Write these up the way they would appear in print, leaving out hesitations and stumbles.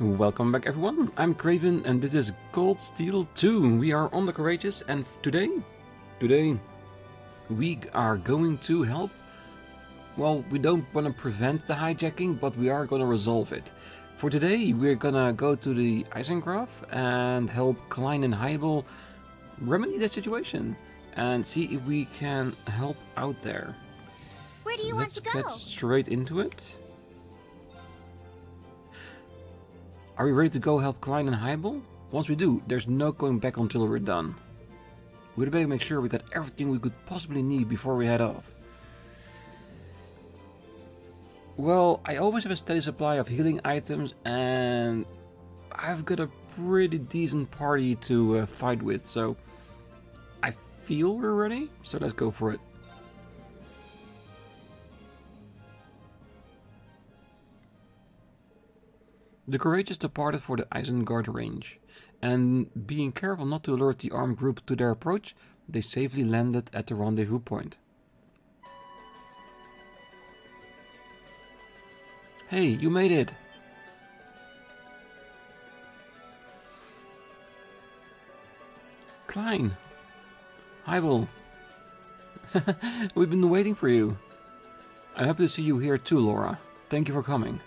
Welcome back everyone, I'm Craven and this is Cold Steel 2. We are on the Courageous and today we are going to help. Well, we don't want to prevent the hijacking, but we are going to resolve it. For today we're gonna go to the Eisengraf and help Klein and Hibelle remedy the situation and see if we can help out there. Where do you want to go? Let's get straight into it. Are we ready to go help Klein and Hibelle? Once we do, there's no going back until we're done. We'd better make sure we got everything we could possibly need before we head off. Well, I always have a steady supply of healing items and I've got a pretty decent party to fight with, so I feel we're ready, so let's go for it. The Courageous departed for the Isengard range, and being careful not to alert the armed group to their approach, they safely landed at the rendezvous point. Hey, you made it! Klein! Hibelle! We've been waiting for you. I'm happy to see you here too, Laura. Thank you for coming.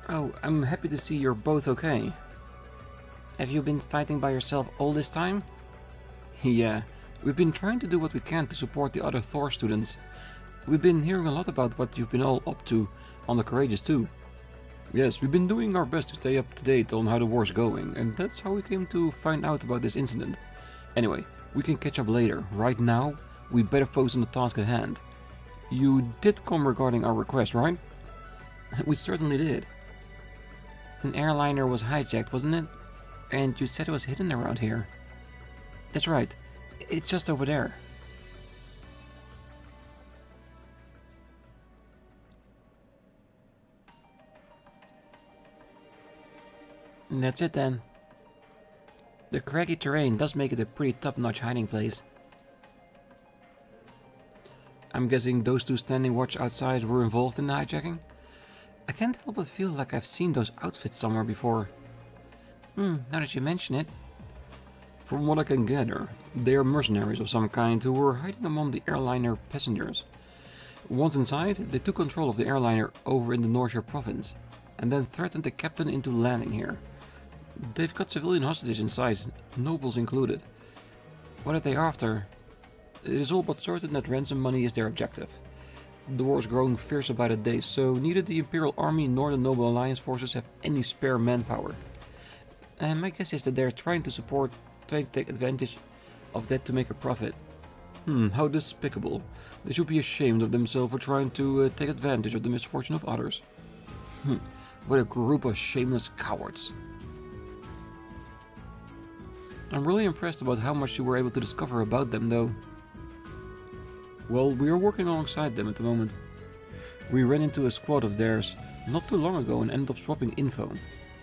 Oh, I'm happy to see you're both okay. Have you been fighting by yourself all this time? Yeah, we've been trying to do what we can to support the other Thor students. We've been hearing a lot about what you've been all up to on the Courageous too. Yes, we've been doing our best to stay up to date on how the war's going, and that's how we came to find out about this incident. Anyway, we can catch up later. Right now, we better focus on the task at hand. You did come regarding our request, right? We certainly did. An airliner was hijacked, wasn't it? And you said it was hidden around here. That's right. It's just over there. And that's it then. The craggy terrain does make it a pretty top-notch hiding place. I'm guessing those two standing watch outside were involved in the hijacking? I can't help but feel like I've seen those outfits somewhere before. Now that you mention it. From what I can gather, they are mercenaries of some kind who were hiding among the airliner passengers. Once inside, they took control of the airliner over in the Northshire province, and then threatened the captain into landing here. They've got civilian hostages inside, nobles included. What are they after? It is all but certain that ransom money is their objective. The war is growing fiercer by the day, so neither the Imperial Army nor the Noble Alliance forces have any spare manpower. And my guess is that they're trying to take advantage of that to make a profit. How despicable. They should be ashamed of themselves for trying to take advantage of the misfortune of others. What a group of shameless cowards. I'm really impressed about how much you were able to discover about them, though. Well, we are working alongside them at the moment. We ran into a squad of theirs not too long ago and ended up swapping info.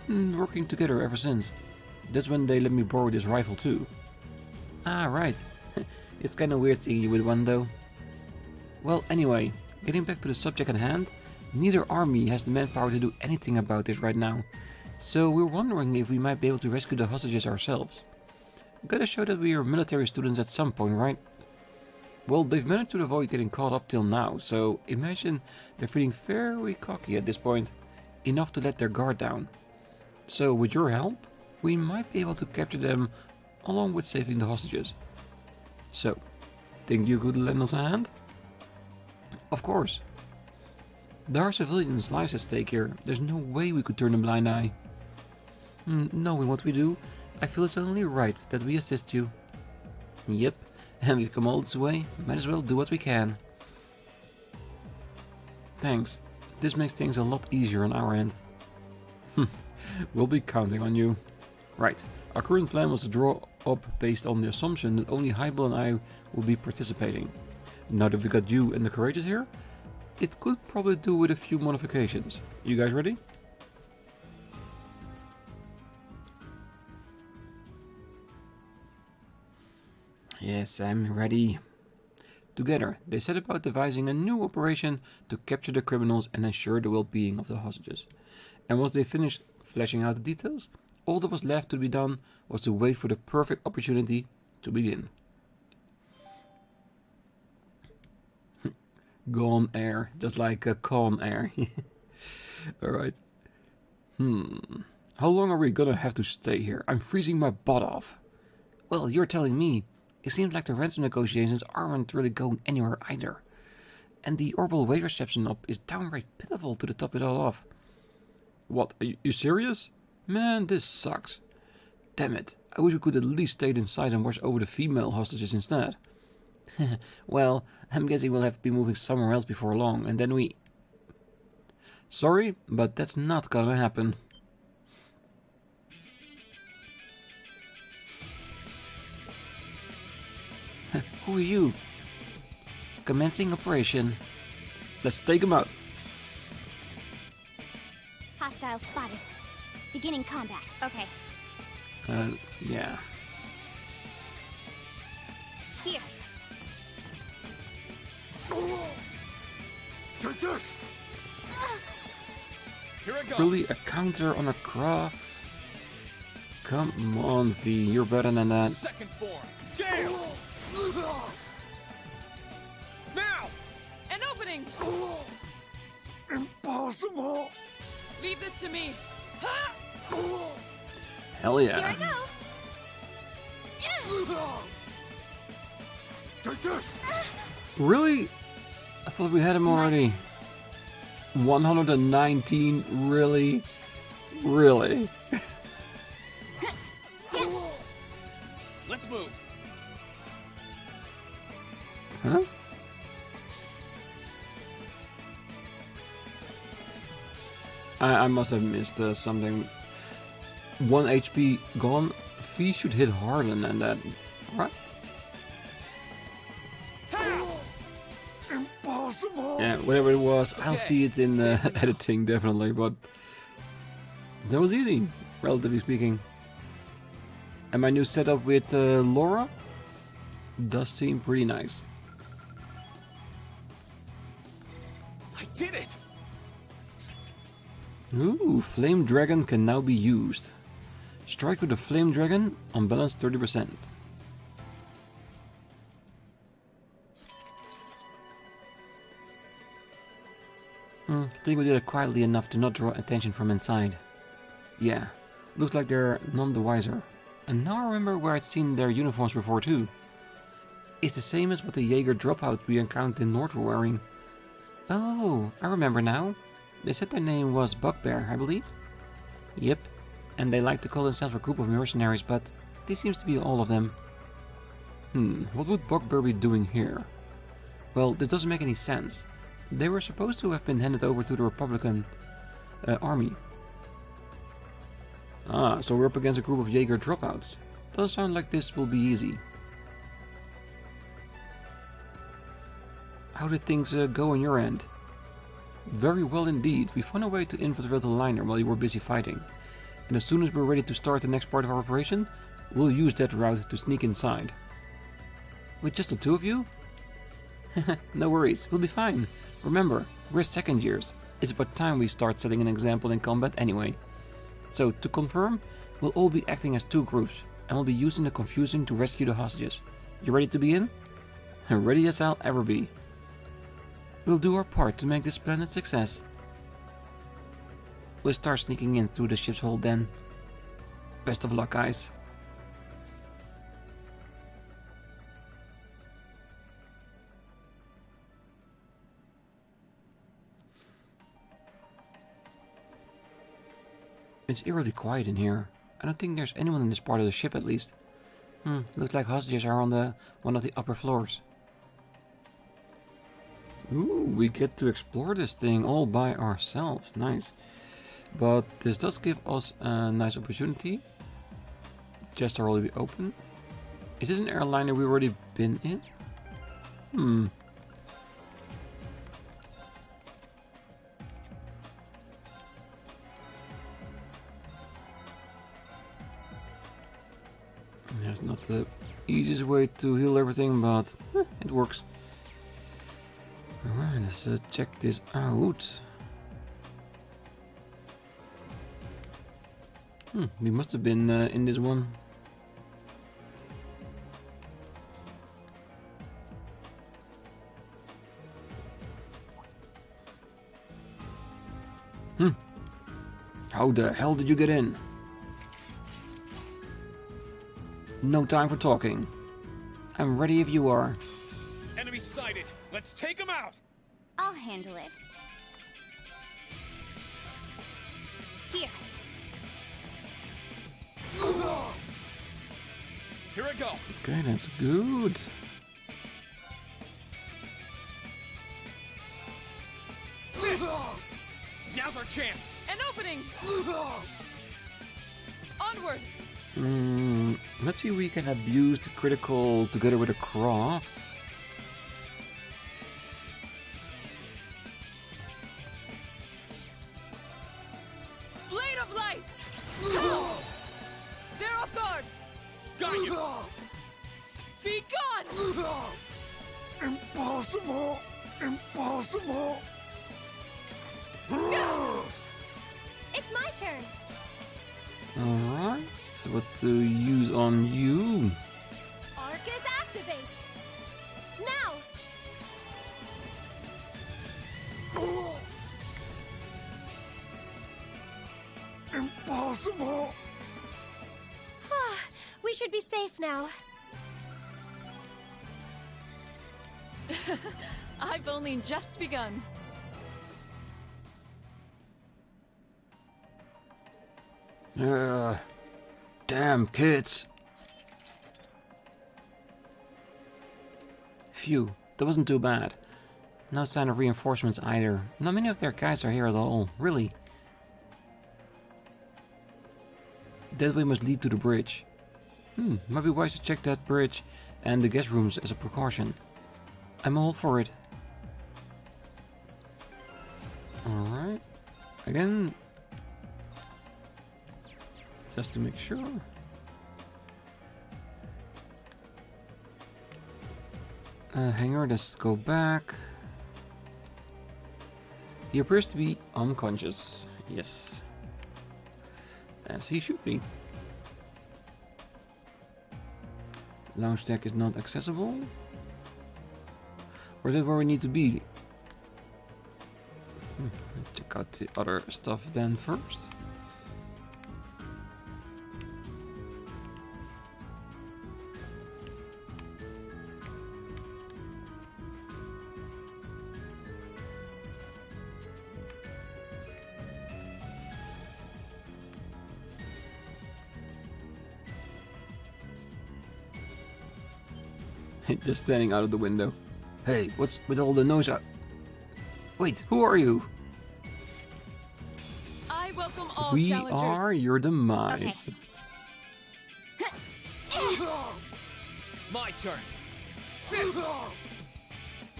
Working together ever since. That's when they let me borrow this rifle too. Ah, right. It's kinda weird seeing you with one though. Well, anyway, getting back to the subject at hand, neither army has the manpower to do anything about this right now. So we're wondering if we might be able to rescue the hostages ourselves. Gotta show that we are military students at some point, right? Well, they've managed to avoid getting caught up till now, so imagine they're feeling very cocky at this point, enough to let their guard down. So with your help, we might be able to capture them along with saving the hostages. So, think you could lend us a hand? Of course. There are civilians' lives at stake here, there's no way we could turn a blind eye. Knowing what we do, I feel it's only right that we assist you. Yep. And we've come all this way, might as well do what we can. Thanks. This makes things a lot easier on our end. We'll be counting on you. Right, our current plan was to draw up based on the assumption that only Hibelle and I will be participating. Now that we got you and the Courageous here, it could probably do with a few modifications. You guys ready? Yes, I'm ready. Together, they set about devising a new operation to capture the criminals and ensure the well-being of the hostages. And once they finished fleshing out the details, all that was left to be done was to wait for the perfect opportunity to begin. Gone air, just like a Con Air. Alright. How long are we gonna have to stay here? I'm freezing my butt off. Well, you're telling me. It seems like the ransom negotiations aren't really going anywhere either. And the orbital weight reception up is downright pitiful to top it all off. What, are you serious? Man, this sucks. Damn it, I wish we could at least stay inside and watch over the female hostages instead. Well, I'm guessing we'll have to be moving somewhere else before long, and then we... Sorry, but that's not gonna happen. Who are you? Commencing operation. Let's take him out. Hostile spotted. Beginning combat. Okay. Yeah. Here. Take this! Here I go. Really, a counter on a craft? Come on, V, you're better than that. Second form. Gale! Now! An opening! Impossible! Leave this to me. Hell Here yeah. I go. Take this! Really? I thought we had him already. 119? Really? Really? Let's move. Huh? I must have missed something. 1 HP gone. V should hit harder than that, right? Impossible! Yeah, whatever it was, I'll see it in editing definitely, but that was easy, relatively speaking. And my new setup with Laura does seem pretty nice. I did it! Ooh, Flame Dragon can now be used. Strike with a Flame Dragon, on balance 30%. I think we did it quietly enough to not draw attention from inside. Yeah, looks like they're none the wiser. And now I remember where I'd seen their uniforms before too. It's the same as what the Jaeger dropout we encountered in North were wearing. Oh, I remember now. They said their name was Bugbear, I believe. Yep, and they like to call themselves a group of mercenaries, but this seems to be all of them. What would Bugbear be doing here? Well, this doesn't make any sense. They were supposed to have been handed over to the Republican army. Ah, so we're up against a group of Jaeger dropouts. Doesn't sound like this will be easy. How did things go on your end? Very well indeed. We found a way to infiltrate the liner while you were busy fighting. And as soon as we're ready to start the next part of our operation, we'll use that route to sneak inside. With just the two of you? No worries, we'll be fine. Remember, we're second years. It's about time we start setting an example in combat anyway. So, to confirm, we'll all be acting as two groups, and we'll be using the confusion to rescue the hostages. You ready to be in? Ready as I'll ever be. We'll do our part to make this plan a success. We'll start sneaking in through the ship's hold then. Best of luck, guys. It's eerily quiet in here. I don't think there's anyone in this part of the ship at least. Looks like hostages are on one of the upper floors. Ooh, we get to explore this thing all by ourselves. Nice. But this does give us a nice opportunity. Chests are already open. Is this an airliner we've already been in? There's not the easiest way to heal everything, but it works. Let's check this out. We must have been in this one. How the hell did you get in? No time for talking. I'm ready if you are. Enemy sighted. Let's take him out. I'll handle it. Here. Here I go. Okay, that's good. Now's our chance. An opening! Onward! Let's see if we can abuse the critical together with a craft. Blade of light! They're off guard! Got you. Be gone! Impossible. Impossible. It's my turn. Alright, so what to use on you? Arcus activate. Now. Impossible. We should be safe now. I've only just begun. Damn kids. Phew, that wasn't too bad. No sign of reinforcements either. Not many of their guys are here at all, really. That way must lead to the bridge. Might be wise to check that bridge and the guest rooms as a precaution. I'm all for it. Alright. Again. Just to make sure. Hangar, let's go back. He appears to be unconscious. Yes. As he should be. Lounge deck is not accessible. Or is that where we need to be? Let's check out the other stuff then first. Just standing out of the window. Hey, what's with all the noise out? Wait, who are you? I welcome all We challengers. are your demise. My turn.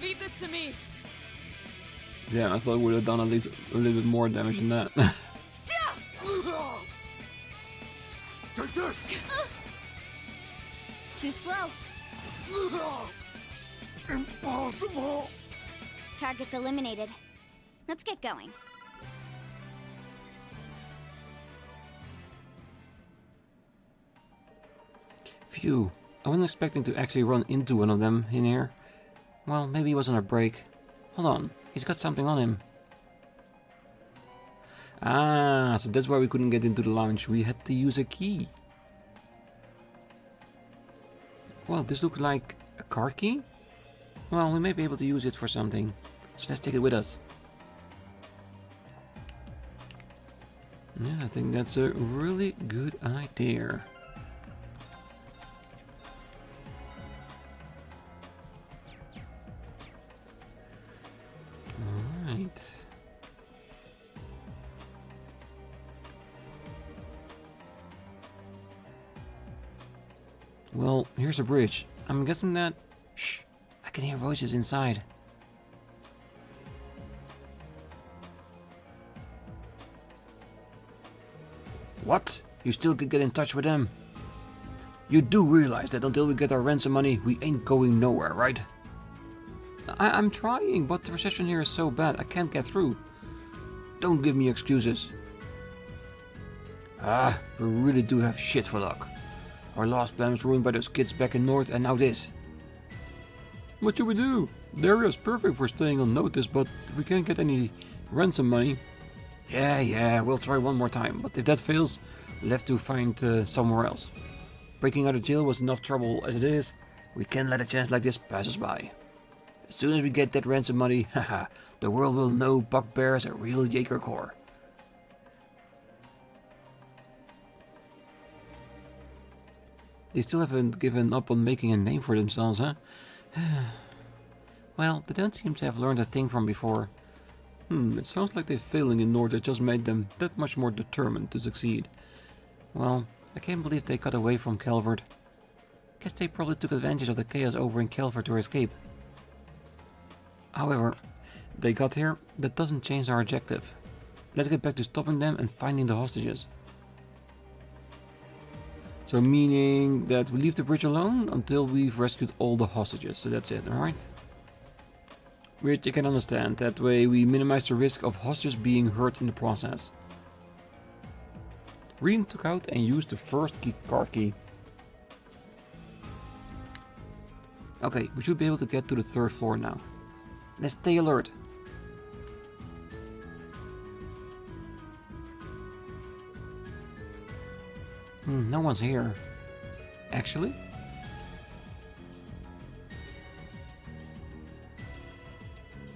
Leave this to me. Yeah, I thought we would have done at least a little bit more damage than that. Take this. Too slow. Impossible. Targets eliminated. Let's get going. Phew, I wasn't expecting to actually run into one of them in here. Well, maybe he was on a break. Hold on, he's got something on him. Ah, so that's why we couldn't get into the lounge. We had to use a key. Well, this looks like a card key. Well, we may be able to use it for something. So let's take it with us. Yeah, I think that's a really good idea. Alright. Well, here's a bridge. I'm guessing that... Shh! I can hear voices inside. What? You still could get in touch with them? You do realize that until we get our ransom money, we ain't going nowhere, right? I'm trying, but the reception here is so bad, I can't get through. Don't give me excuses. We really do have shit for luck. Our last plan was ruined by those kids back in North, and now this. What should we do? The area is perfect for staying on notice, but if we can't get any ransom money... Yeah, we'll try one more time, but if that fails, we'll have to find somewhere else. Breaking out of jail was enough trouble as it is. We can't let a chance like this pass us by. As soon as we get that ransom money, haha, the world will know Bugbear is a real Jaeger core. They still haven't given up on making a name for themselves, huh? Well, they don't seem to have learned a thing from before. It sounds like they're failing in North that just made them that much more determined to succeed. Well, I can't believe they got away from Calvert. Guess they probably took advantage of the chaos over in Calvert to escape. However, they got here, that doesn't change our objective. Let's get back to stopping them and finding the hostages. So meaning that we leave the bridge alone until we've rescued all the hostages, so that's it, alright? Which you can understand, that way we minimize the risk of hostages being hurt in the process. Rean took out and used the first card key. Okay, we should be able to get to the 3rd floor now. Let's stay alert. No one's here. Actually?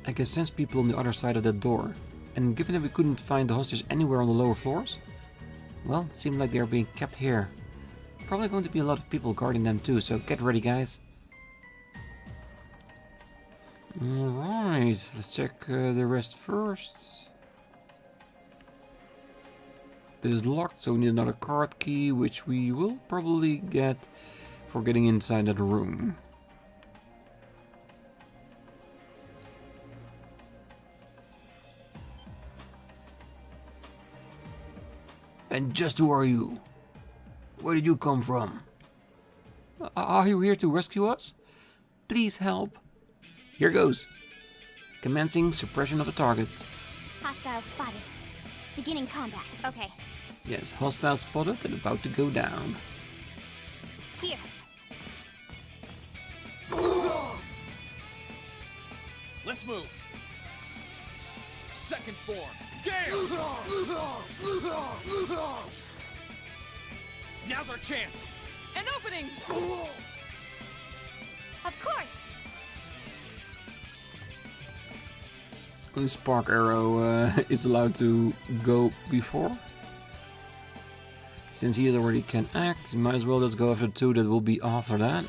I can sense people on the other side of that door. And given that we couldn't find the hostages anywhere on the lower floors, well, it seemed like they're being kept here. Probably going to be a lot of people guarding them too, so get ready, guys. Alright, let's check the rest first. This is locked, so we need another card key, which we will probably get for getting inside that room. And just who are you? Where did you come from? Are you here to rescue us? Please help. Here goes. Commencing suppression of the targets. Hostile spotted. Beginning combat. Okay. Yes, hostile spotted and about to go down. Here. Let's move. Second form. Damn! Now's our chance. An opening! Of course! Only Spark Arrow is allowed to go before. Since he already can act, he might as well just go after 2 that will be after that.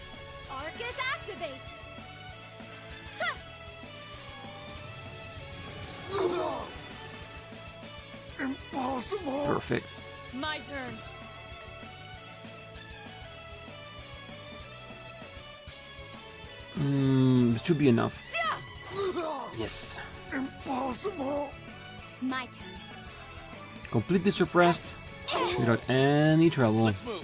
Arcus activate! Impossible! Perfect. My turn. It should be enough. Yes. Impossible! My turn. Completely suppressed without any trouble. Let's move.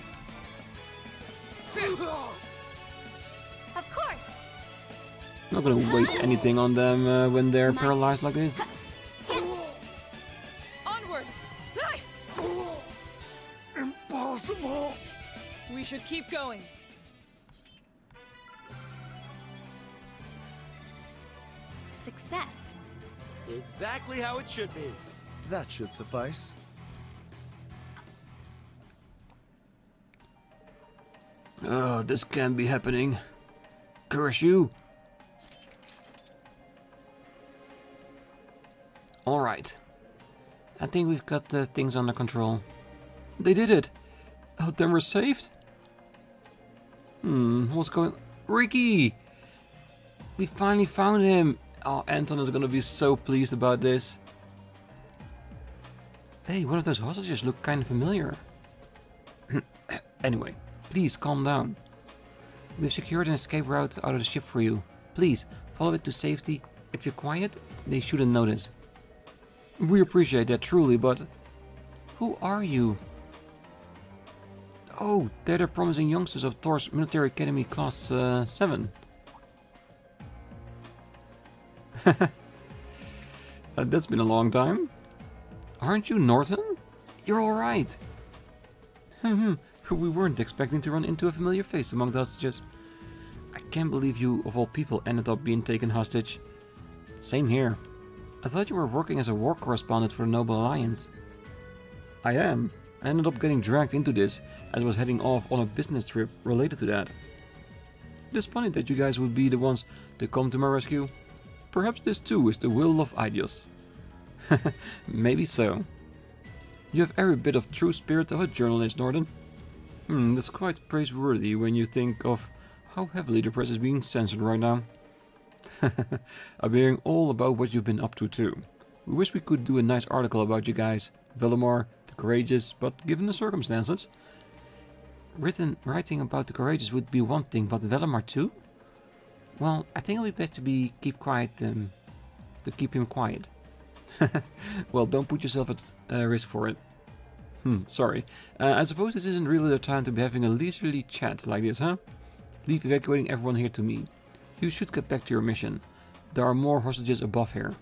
Of course. Not gonna waste anything on them when they're paralyzed like this. Onward! Impossible! We should keep going. Success. Exactly how it should be. That should suffice. Oh, this can't be happening. Curse you. Alright. I think we've got things under control. They did it! Oh, then we're saved? What's going... Ricky! We finally found him! Oh, Anton is gonna be so pleased about this. Hey, one of those hostages look kind of familiar. Anyway, please calm down. We've secured an escape route out of the ship for you. Please, follow it to safety. If you're quiet, they shouldn't notice. We appreciate that truly, but... Who are you? Oh, they're the promising youngsters of Thor's Military Academy Class 7. That's been a long time. Aren't you Norton? You're alright. We weren't expecting to run into a familiar face among the hostages. I can't believe you, of all people, ended up being taken hostage. Same here. I thought you were working as a war correspondent for the Noble Alliance. I am. I ended up getting dragged into this as I was heading off on a business trip related to that. It is funny that you guys would be the ones to come to my rescue. Perhaps this too is the will of Aidios. Maybe so. You have every bit of true spirit of a journalist, Norton. That's quite praiseworthy when you think of how heavily the press is being censored right now. I'm hearing all about what you've been up to too. We wish we could do a nice article about you guys, Valimar, the Courageous, but given the circumstances... Writing about the Courageous would be one thing, but Valimar too? Well, I think it'll be best to keep quiet, to keep him quiet. Well, don't put yourself at risk for it. Sorry. I suppose this isn't really the time to be having a leisurely chat like this, huh? Leave evacuating everyone here to me. You should get back to your mission. There are more hostages above here.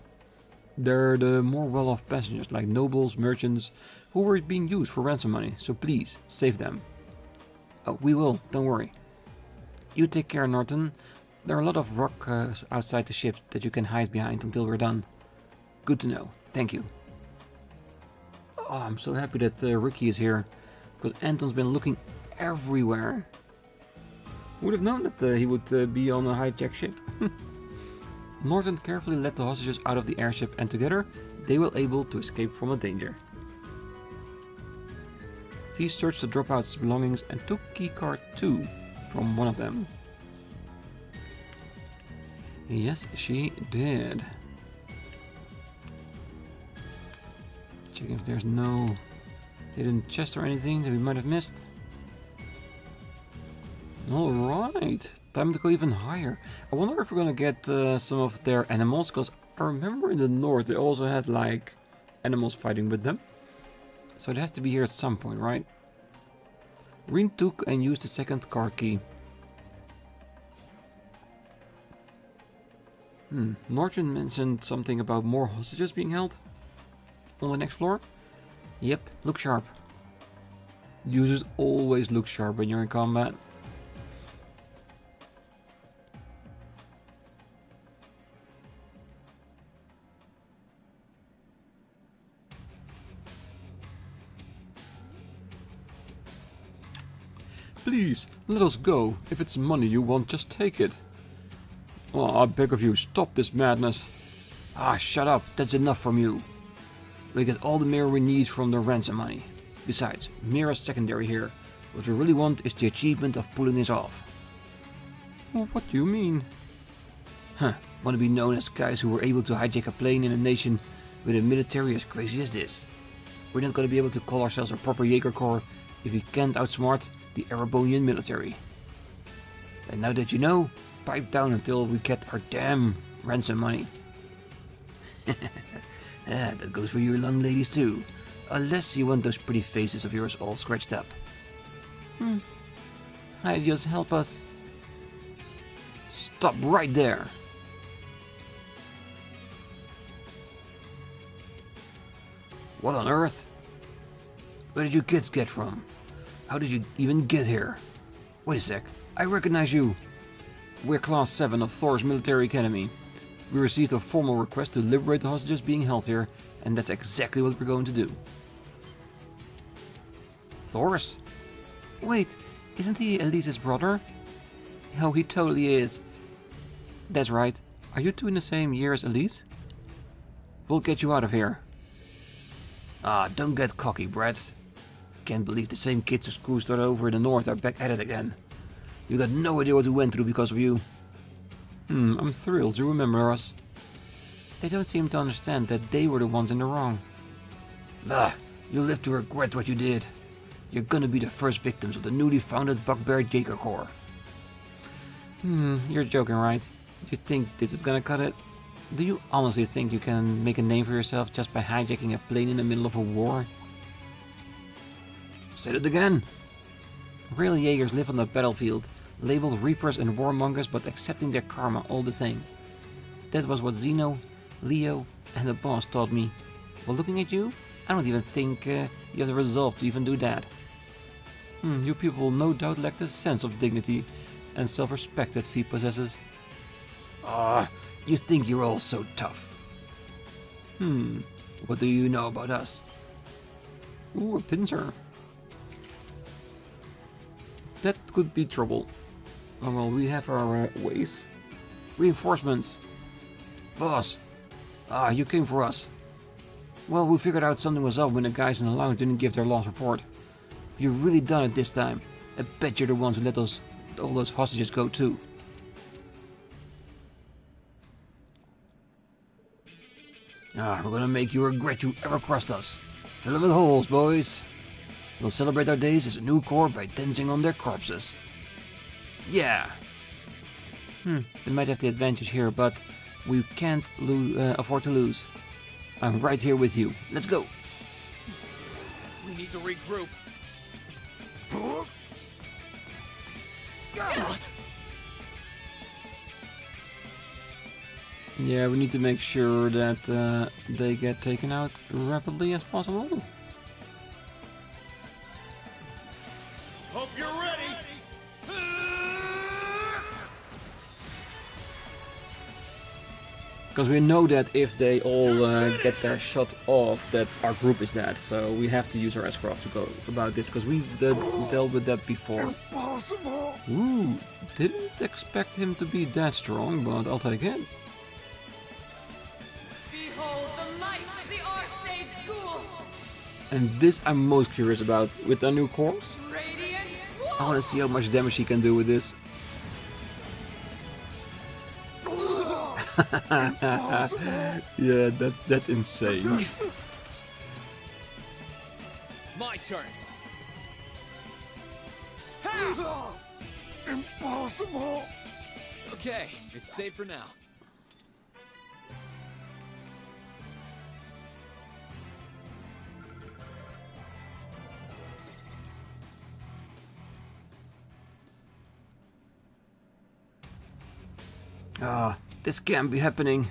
They're the more well-off passengers, like nobles, merchants, who were being used for ransom money, so please, save them. Oh, we will, don't worry. You take care, Norton. There are a lot of rock outside the ship that you can hide behind until we're done. Good to know. Thank you. Oh, I'm so happy that Ricky is here, because Anton's been looking everywhere. Would have known that he would be on a hijack ship. Norton carefully led the hostages out of the airship, and together they were able to escape from the danger. He searched the dropout's belongings and took keycard 2 from one of them. Yes, she did. Checking if there's no hidden chest or anything that we might have missed. Alright, time to go even higher. I wonder if we're gonna get some of their animals, because I remember in the north they also had like animals fighting with them. So they have to be here at some point, right? Rean took and used the second card key. Norton mentioned something about more hostages being held on the next floor. Yep, look sharp. Users always look sharp when you're in combat. Please, let us go. If it's money you want, just take it. Oh, I beg of you, stop this madness. Ah, shut up, that's enough from you. We get all the mirror we need from the ransom money. Besides, mirror's secondary here. What we really want is the achievement of pulling this off. Well, what do you mean? Want to be known as guys who were able to hijack a plane in a nation with a military as crazy as this. We're not going to be able to call ourselves a proper Jaeger Corps if we can't outsmart the Erebonian military. And now that you know, pipe down until we get our damn ransom money. That goes for you young ladies too. Unless you want those pretty faces of yours all scratched up. Just help us. Stop right there. What on earth? Where did you kids get from? How did you even get here? Wait a sec, I recognize you. We're Class 7 of Thor's Military Academy. We received a formal request to liberate the hostages being held here, and that's exactly what we're going to do. Thor's? Wait, isn't he Elise's brother? Oh, he totally is. That's right. Are you two in the same year as Elise? We'll get you out of here. Ah, don't get cocky, brats. Can't believe the same kids who screw started over in the north are back at it again. You got no idea what we went through because of you. I'm thrilled you remember us. They don't seem to understand that they were the ones in the wrong. You'll live to regret what you did. You're gonna be the first victims of the newly founded Bugbear Jaeger Corps. You're joking, right? You think this is gonna cut it? Do you honestly think you can make a name for yourself just by hijacking a plane in the middle of a war? Say it again! Real Jaegers live on the battlefield, labeled reapers and warmongers, but accepting their karma all the same. That was what Zeno, Leo, and the boss taught me. While looking at you, I don't even think you have the resolve to even do that. You people no doubt lack the sense of dignity and self-respect that Fee possesses. You think you're all so tough. What do you know about us? Ooh, a pincer. That could be trouble. Oh well, we have our ways. Reinforcements. Boss. You came for us. Well, we figured out something was up when the guys in the lounge didn't give their last report. You've really done it this time. I bet you're the ones who let all those hostages go too. We're gonna make you regret you ever crossed us. Fill them with holes, boys. We'll celebrate our days as a new corps by dancing on their corpses. Yeah. They might have the advantage here, but we can't afford to lose. I'm right here with you. Let's go. We need to regroup. What? Yeah, we need to make sure that they get taken out rapidly as possible. Hope you're ready. Because we know that if they all get their shot off, that our group is dead. So we have to use our S-Craft to go about this, because we've dealt with that before. Impossible. Ooh, didn't expect him to be that strong, but I'll take it. Behold the might of the Arcade School! And this I'm most curious about. With our new corpse, Radiant I want to see how much damage he can do with this. Yeah, that's insane. My turn. Impossible. Okay, it's safe for now. This can't be happening.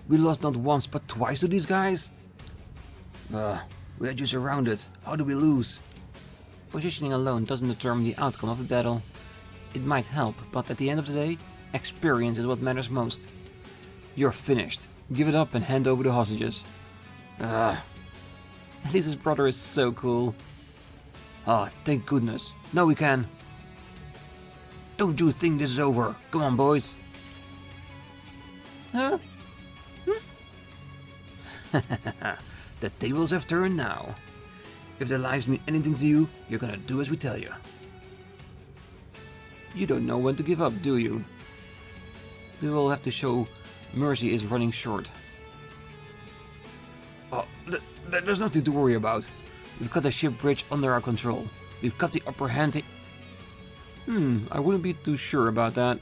We lost not once but twice to these guys. We had you surrounded. How do we lose? Positioning alone doesn't determine the outcome of a battle. It might help, but at the end of the day, experience is what matters most. You're finished. Give it up and hand over the hostages. At least his brother is so cool. Thank goodness. Now we can. Don't you think this is over? Come on, boys. Huh? The tables have turned now. If their lives mean anything to you, you're gonna do as we tell you. You don't know when to give up, do you? We will have to show mercy is running short. There's nothing to worry about. We've got the ship bridge under our control. We've got the upper hand. I wouldn't be too sure about that.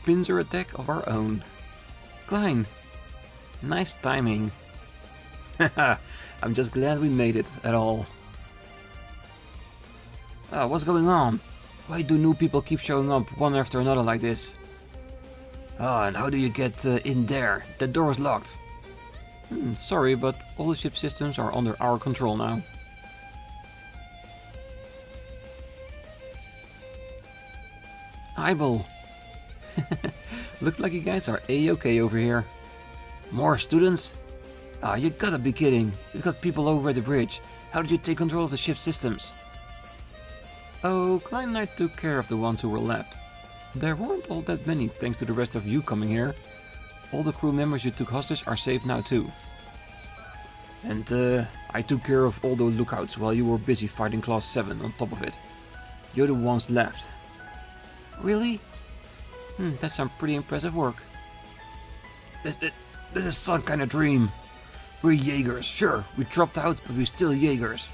Pincer attack of our own. Klein. Nice timing. I'm just glad we made it at all. What's going on? Why do new people keep showing up one after another like this? And how do you get in there? The door is locked. Sorry, but all the ship systems are under our control now. Hibelle. Looks like you guys are A-okay over here. More students? You gotta be kidding. We've got people over at the bridge. How did you take control of the ship systems? Oh, Klein and I took care of the ones who were left. There weren't all that many thanks to the rest of you coming here. All the crew members you took hostage are safe now too. And I took care of all those lookouts while you were busy fighting Class 7 on top of it. You're the ones left. Really? That's some pretty impressive work. This is some kind of dream. We're Jaegers, sure, we dropped out, but we're still Jaegers.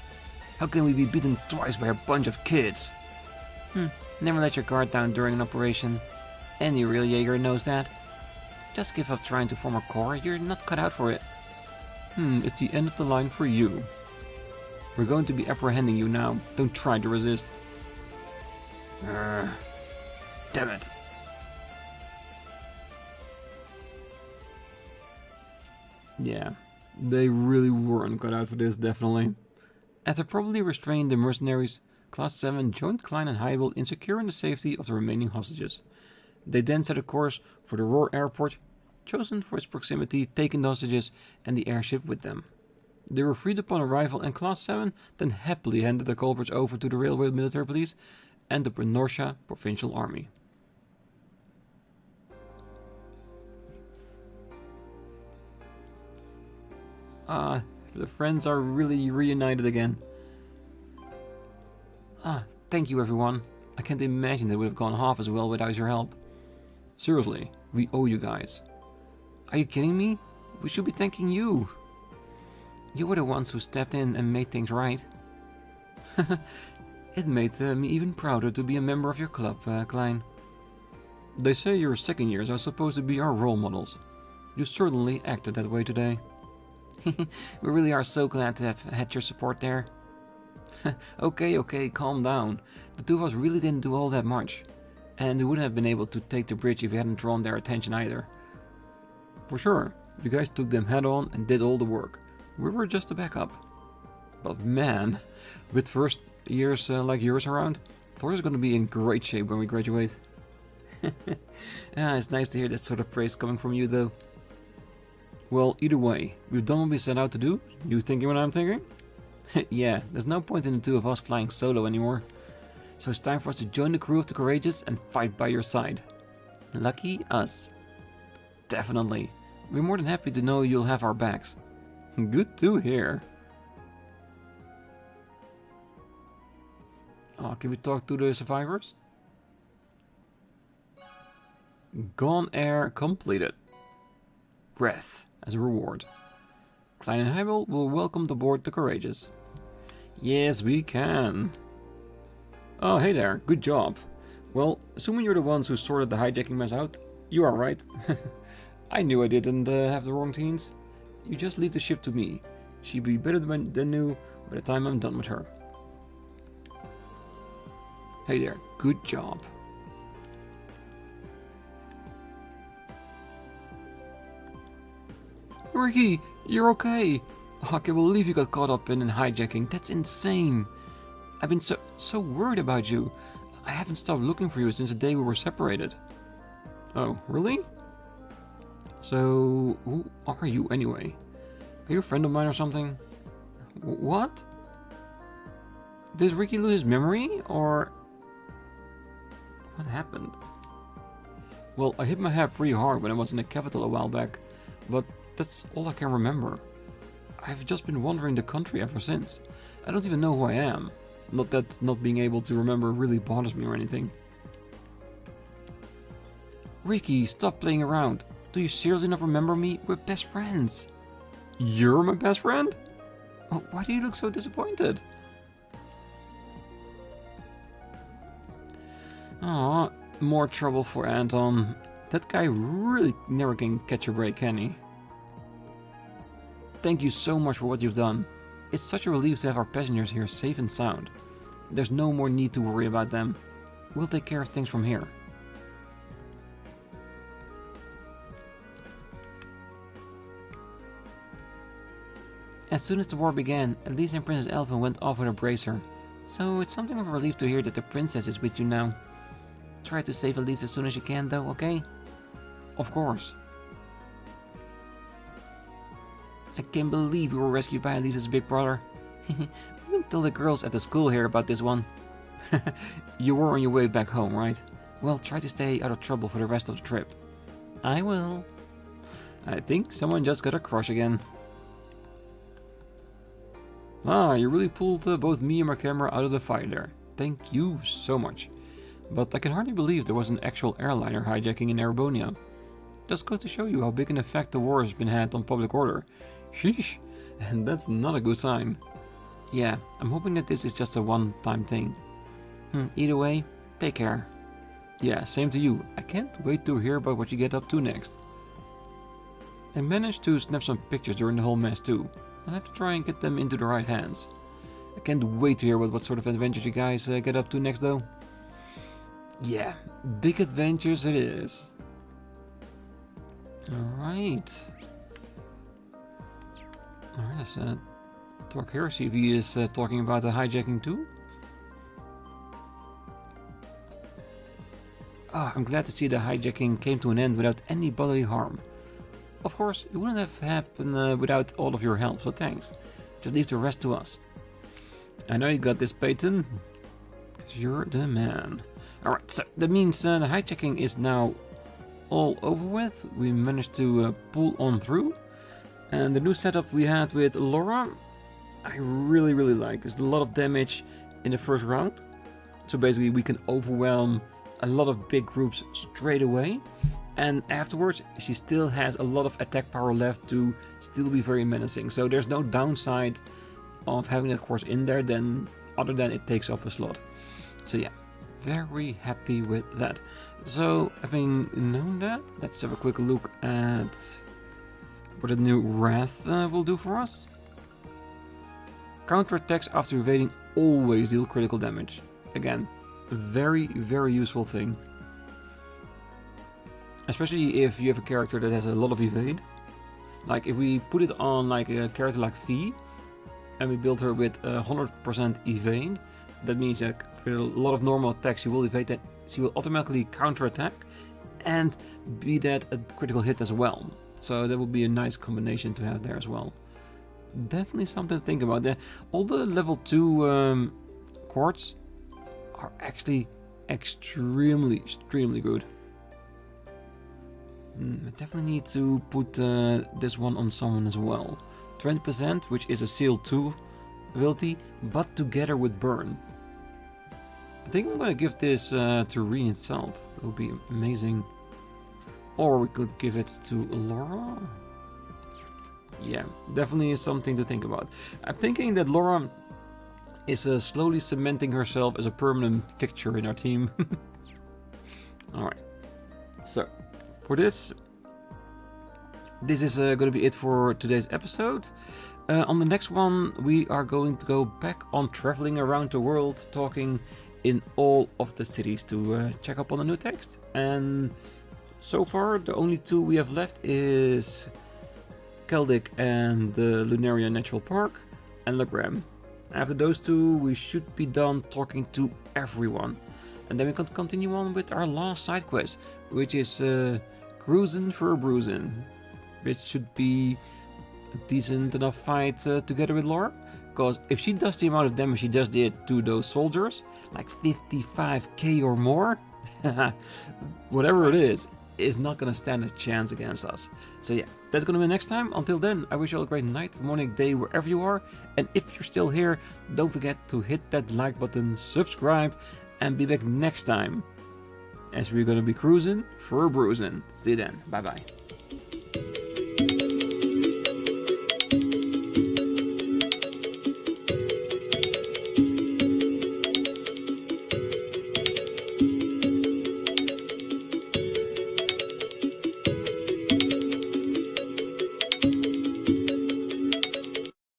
How can we be beaten twice by a bunch of kids? Never let your guard down during an operation. Any real Jaeger knows that. Just give up trying to form a corps, you're not cut out for it. It's the end of the line for you. We're going to be apprehending you now. Don't try to resist. Damn it. Yeah, they really weren't cut out for this, definitely. After probably restraining the mercenaries, Class 7 joined Klein and Hibelle in securing the safety of the remaining hostages. They then set a course for the Roar airport, chosen for its proximity, taking the hostages and the airship with them. They were freed upon arrival, and Class 7 then happily handed the culprits over to the Railway Military Police and the Norcia Provincial Army. The friends are really reunited again. Thank you everyone. I can't imagine it would have gone half as well without your help. Seriously, we owe you guys. Are you kidding me? We should be thanking you. You were the ones who stepped in and made things right. It made me even prouder to be a member of your club, Klein. They say your second years are supposed to be our role models. You certainly acted that way today. We really are so glad to have had your support there. Okay, calm down. The two of us really didn't do all that much. And we wouldn't have been able to take the bridge if we hadn't drawn their attention either. For sure, you guys took them head on and did all the work. We were just a backup. But man, with first years like yours around, Thor is going to be in great shape when we graduate. It's nice to hear that sort of praise coming from you though. Well, either way, we've done what we set out to do. You thinking what I'm thinking? Yeah, there's no point in the two of us flying solo anymore. So it's time for us to join the crew of the courageous and fight by your side. Lucky us. Definitely. We're more than happy to know you'll have our backs. Good to hear. Can we talk to the survivors? Gone Air completed. Breath as a reward. Klein and Hibelle will welcome aboard the courageous. Yes, we can. Oh, hey there, good job. Well, assuming you're the ones who sorted the hijacking mess out, you are right. I knew I didn't have the wrong teens. You just leave the ship to me. She'll be better than new by the time I'm done with her. Hey there, good job. Ricky, you're okay. Oh, I can't believe you got caught up in hijacking. That's insane. I've been so worried about you. I haven't stopped looking for you since the day we were separated. Oh, really? So, who are you anyway? Are you a friend of mine or something? What? Did Ricky lose his memory, or what happened? Well, I hit my head pretty hard when I was in the capital a while back, but that's all I can remember. I've just been wandering the country ever since. I don't even know who I am. Not that not being able to remember really bothers me or anything. Ricky, stop playing around. Do you seriously not remember me? We're best friends. You're my best friend? Oh, why do you look so disappointed? Aw, more trouble for Anton. That guy really never can catch a break, can he? Thank you so much for what you've done. It's such a relief to have our passengers here safe and sound. There's no more need to worry about them. We'll take care of things from here. As soon as the war began, Elise and Princess Elfen went off with a bracer. So it's something of a relief to hear that the princess is with you now. Try to save Elise as soon as you can though, okay? Of course. I can't believe we were rescued by Elise's big brother. Even tell the girls at the school here about this one. You were on your way back home, right? Well, try to stay out of trouble for the rest of the trip. I will. I think someone just got a crush again. Ah, you really pulled both me and my camera out of the fire there. Thank you so much. But I can hardly believe there was an actual airliner hijacking in Erebonia. Just goes to show you how big an effect the war has been had on public order. Sheesh, and that's not a good sign. Yeah, I'm hoping that this is just a one-time thing. Either way, take care. Yeah, same to you. I can't wait to hear about what you get up to next. I managed to snap some pictures during the whole mess too. I'll have to try and get them into the right hands. I can't wait to hear what sort of adventures you guys get up to next though. Yeah, big adventures it is. Alright. Alright, let's talk here, see if he is talking about the hijacking too. Ah, I'm glad to see the hijacking came to an end without any bodily harm. Of course, it wouldn't have happened without all of your help, so thanks. Just leave the rest to us. I know you got this, Peyton. Because you're the man. Alright, so that means the hijacking is now all over with. We managed to pull on through. And the new setup we had with Laura, I really like. There's a lot of damage in the first round. So basically we can overwhelm a lot of big groups straight away. And afterwards she still has a lot of attack power left to still be very menacing. So there's no downside of having that course in there then other than it takes up a slot. So yeah, very happy with that. So having known that, let's have a quick look at what the new Wrath will do for us. Counterattacks after evading always deal critical damage. Again, very useful thing. Especially if you have a character that has a lot of evade. Like if we put it on like a character like V and we build her with 100% evade, that means that for a lot of normal attacks she will evade that, she will automatically counterattack and be that a critical hit as well. So that would be a nice combination to have there as well. Definitely something to think about. All the level 2 quartz are actually extremely good. I definitely need to put this one on someone as well. 20%, which is a Seal 2 ability, but together with Burn. I think I'm going to give this to Rean itself. It would be amazing. Or we could give it to Laura. Yeah, definitely something to think about. I'm thinking that Laura is slowly cementing herself as a permanent fixture in our team. Alright, so for this is going to be it for today's episode. On the next one we are going to go back on traveling around the world, talking in all of the cities to check up on the new text. And so far the only two we have left is Celtic and the Lunaria Natural Park and Legram. After those two we should be done talking to everyone. And then we can continue on with our last side quest, which is Cruising for a Bruising, which should be a decent enough fight together with Laura. Because if she does the amount of damage she just did to those soldiers, like 55k or more, whatever it is not going to stand a chance against us. So yeah, that's going to be next time. Until then, I wish you all a great night, morning, day, wherever you are. And if you're still here, don't forget to hit that like button, subscribe, and be back next time, as we're going to be cruising for a bruising. See you then. Bye bye.